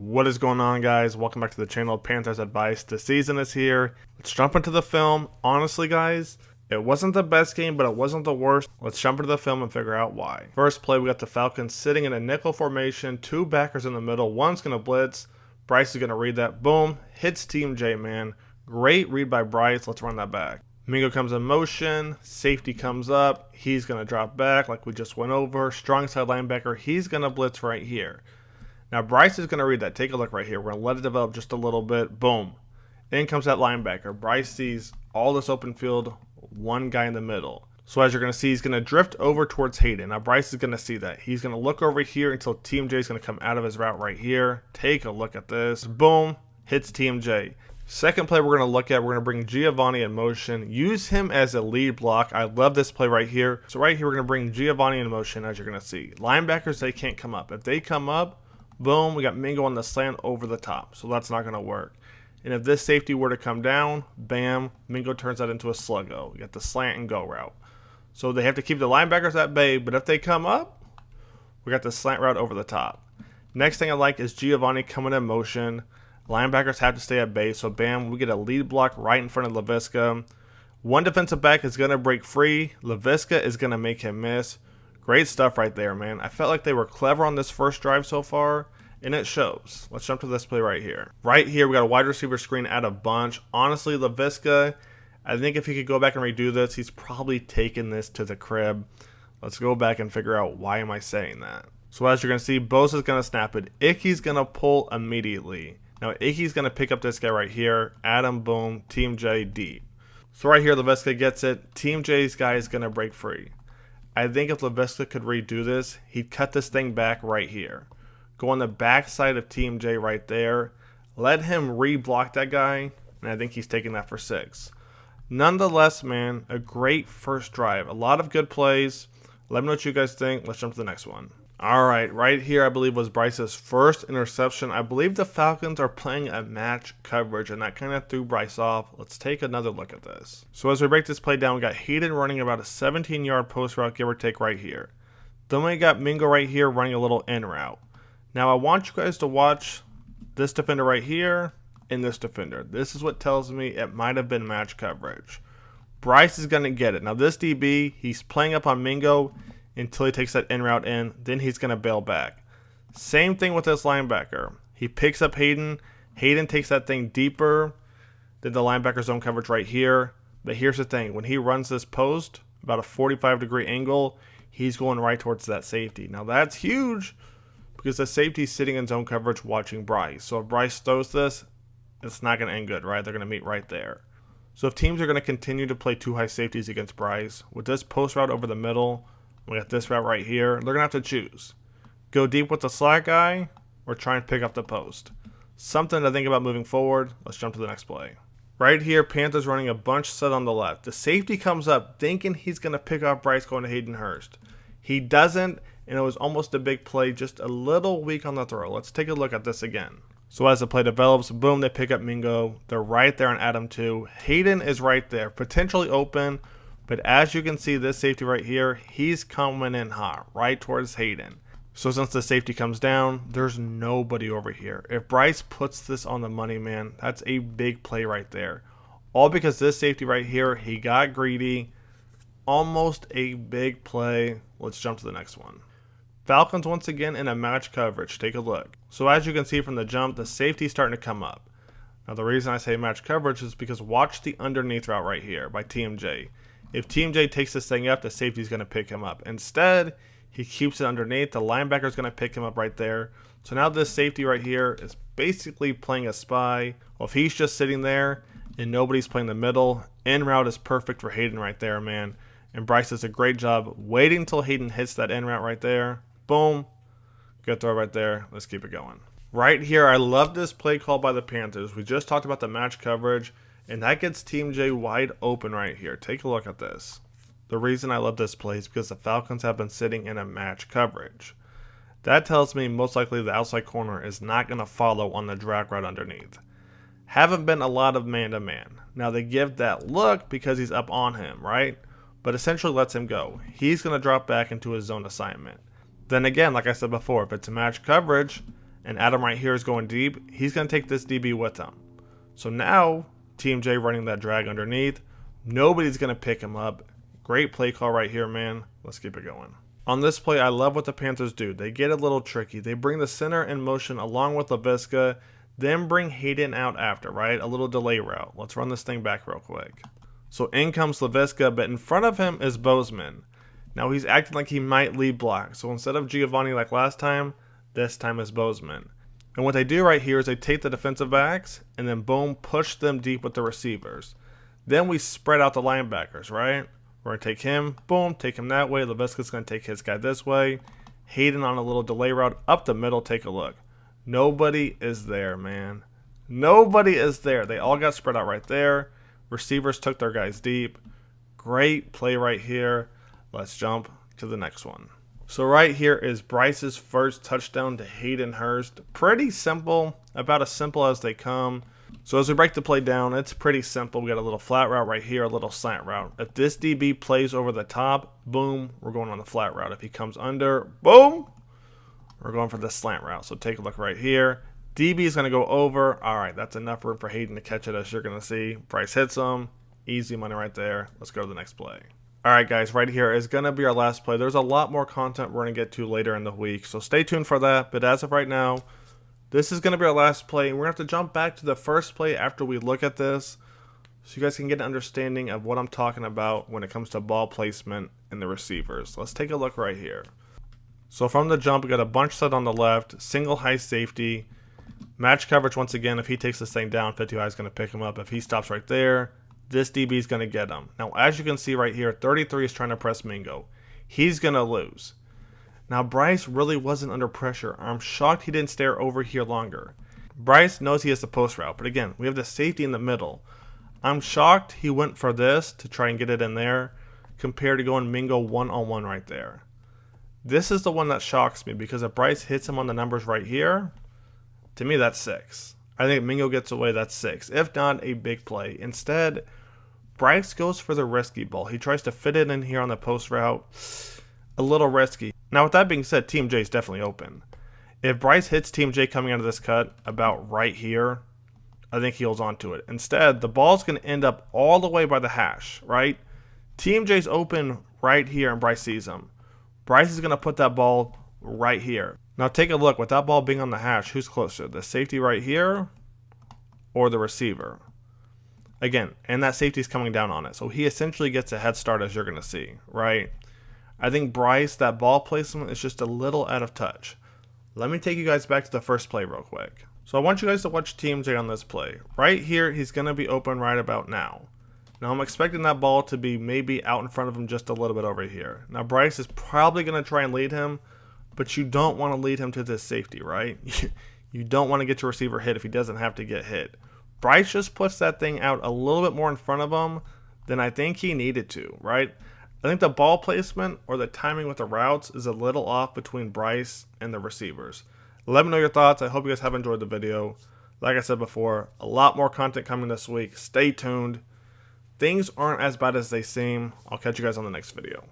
What is going on, guys? Welcome back to the channel. Panthers Advice. The season is here. Let's jump into the film. Honestly, guys, it wasn't the best game, but it wasn't the worst. Let's jump into the film and figure out why. First play, we got the Falcons sitting in a nickel formation. Two backers in the middle. One's going to blitz. Bryce is going to read that. Boom. Hits Team J, man. Great read by Bryce. Let's run that back. Mingo comes in motion. Safety comes up. He's going to drop back like we just went over. Strong side linebacker. He's going to blitz right here. Now, Bryce is going to read that. Take a look right here. We're going to let it develop just a little bit. Boom. In comes that linebacker. Bryce sees all this open field, one guy in the middle. So as you're going to see, he's going to drift over towards Hayden. Now, Bryce is going to see that. He's going to look over here until Team J is going to come out of his route right here. Take a look at this. Boom. Hits Team J. Second play we're going to look at, we're going to bring Giovanni in motion. Use him as a lead block. I love this play right here. So right here, we're going to bring Giovanni in motion, as you're going to see. Linebackers, they can't come up. If they come up, boom, we got Mingo on the slant over the top, so that's not going to work. And if this safety were to come down, bam, Mingo turns that into a sluggo. We got the slant and go route. So they have to keep the linebackers at bay, but if they come up, we got the slant route over the top. Next thing I like is Giovanni coming in motion. Linebackers have to stay at bay, so bam, we get a lead block right in front of Laviska. One defensive back is going to break free. Laviska is going to make him miss. Great stuff right there, man. I felt like they were clever on this first drive so far, and it shows. Let's jump to this play right here. Right here, we got a wide receiver screen at a bunch. Honestly, Laviska, I think if he could go back and redo this, he's probably taken this to the crib. Let's go back and figure out why am I saying that. So as you're going to see, Bosa's going to snap it. Icky's going to pull immediately. Now, Icky's going to pick up this guy right here. Adam, boom, Team J deep. So right here, Laviska gets it. Team J's guy is going to break free. I think if Laviska could redo this, he'd cut this thing back right here. Go on the backside of Team J right there. Let him re-block that guy, and I think he's taking that for 6. Nonetheless, man, a great first drive. A lot of good plays. Let me know what you guys think. Let's jump to the next one. All right here I believe was Bryce's first interception. I believe the Falcons are playing a match coverage, and that kind of threw Bryce off. Let's take another look at this. So as we break this play down, we got Hayden running about a 17-yard post route, give or take right here. Then we got Mingo right here running a little in route. Now I want you guys to watch this defender right here and this defender. This is what tells me it might have been match coverage. Bryce is going to get it. Now this DB, he's playing up on Mingo until he takes that in route in, then he's going to bail back. Same thing with this linebacker. He picks up Hayden. Hayden takes that thing deeper than the linebacker zone coverage right here. But here's the thing. When he runs this post, about a 45-degree angle, he's going right towards that safety. Now that's huge because the safety's sitting in zone coverage watching Bryce. So if Bryce throws this, it's not going to end good, right? They're going to meet right there. So if teams are going to continue to play two high safeties against Bryce, with this post route over the middle, we got this route right here. They're going to have to choose. Go deep with the slot guy or try and pick up the post. Something to think about moving forward. Let's jump to the next play. Right here, Panthers running a bunch set on the left. The safety comes up thinking he's going to pick off Bryce going to Hayden Hurst. He doesn't, and it was almost a big play, just a little weak on the throw. Let's take a look at this again. So as the play develops, boom, they pick up Mingo. They're right there on Adam too. Hayden is right there, potentially open. But as you can see, this safety right here, he's coming in hot, right towards Hayden. So since the safety comes down, there's nobody over here. If Bryce puts this on the money, man, that's a big play right there. All because this safety right here, he got greedy. Almost a big play. Let's jump to the next one. Falcons once again in a match coverage. Take a look. So as you can see from the jump, the safety's starting to come up. Now the reason I say match coverage is because watch the underneath route right here by Team J. If Team J takes this thing up, the safety's going to pick him up. Instead, he keeps it underneath. The linebacker's going to pick him up right there. So now this safety right here is basically playing a spy. Well, if he's just sitting there and nobody's playing the middle, in route is perfect for Hayden right there, man. And Bryce does a great job waiting until Hayden hits that in route right there. Boom. Good throw right there. Let's keep it going. Right here, I love this play call by the Panthers. We just talked about the match coverage. And that gets Team J wide open right here. Take a look at this. The reason I love this play is because the Falcons have been sitting in a match coverage. That tells me most likely the outside corner is not going to follow on the drag route underneath. Haven't been a lot of man-to-man. Now they give that look because he's up on him, right? But essentially lets him go. He's going to drop back into his zone assignment. Then again, like I said before, if it's a match coverage and Adam right here is going deep, he's going to take this DB with him. So now, Team J running that drag underneath. Nobody's going to pick him up. Great play call right here, man. Let's keep it going. On this play, I love what the Panthers do. They get a little tricky. They bring the center in motion along with LaVisca, then bring Hayden out after, right? A little delay route. Let's run this thing back real quick. So in comes LaVisca, but in front of him is Bozeman. Now he's acting like he might lead block. So instead of Giovanni like last time, this time is Bozeman. And what they do right here is they take the defensive backs and then boom, push them deep with the receivers. Then we spread out the linebackers, right? We're going to take him, boom, take him that way. LaVisca's going to take his guy this way. Hayden on a little delay route up the middle. Take a look. Nobody is there, man. Nobody is there. They all got spread out right there. Receivers took their guys deep. Great play right here. Let's jump to the next one. So right here is Bryce's first touchdown to Hayden Hurst. Pretty simple, about as simple as they come. So as we break the play down, it's pretty simple. We got a little flat route right here, a little slant route. If this DB plays over the top, boom, we're going on the flat route. If he comes under, boom, we're going for the slant route. So take a look right here. DB is going to go over. All right, that's enough room for Hayden to catch it, as you're going to see. Bryce hits him. Easy money right there. Let's go to the next play. All right, guys, right here is going to be our last play. There's a lot more content we're going to get to later in the week, so stay tuned for that. But as of right now, this is going to be our last play, and we're going to have to jump back to the first play after we look at this so you guys can get an understanding of what I'm talking about when it comes to ball placement and the receivers. Let's take a look right here. So from the jump, we got a bunch set on the left, single high safety, match coverage once again. If he takes this thing down, 50 high is going to pick him up. If he stops right there, this DB is going to get him. Now, as you can see right here, 33 is trying to press Mingo. He's going to lose. Now, Bryce really wasn't under pressure. I'm shocked he didn't stare over here longer. Bryce knows he has the post route, but again, we have the safety in the middle. I'm shocked he went for this to try and get it in there compared to going Mingo one-on-one right there. This is the one that shocks me because if Bryce hits him on the numbers right here, to me, that's 6. I think Mingo gets away, that's 6. If not, a big play. Instead, Bryce goes for the risky ball. He tries to fit it in here on the post route. A little risky. Now, with that being said, Team J is definitely open. If Bryce hits Team J coming out of this cut about right here, I think he holds on to it. Instead, the ball's going to end up all the way by the hash, right? Team J's open right here, and Bryce sees him. Bryce is going to put that ball right here. Now, take a look. With that ball being on the hash, who's closer? The safety right here or the receiver? Again, and that safety's coming down on it. So he essentially gets a head start, as you're going to see, right? I think Bryce, that ball placement is just a little out of touch. Let me take you guys back to the first play real quick. So I want you guys to watch Team J on this play. Right here, he's going to be open right about now. Now, I'm expecting that ball to be maybe out in front of him just a little bit over here. Now, Bryce is probably going to try and lead him, but you don't want to lead him to this safety, right? You don't want to get your receiver hit if he doesn't have to get hit. Bryce just puts that thing out a little bit more in front of him than I think he needed to, right? I think the ball placement or the timing with the routes is a little off between Bryce and the receivers. Let me know your thoughts. I hope you guys have enjoyed the video. Like I said before, a lot more content coming this week. Stay tuned. Things aren't as bad as they seem. I'll catch you guys on the next video.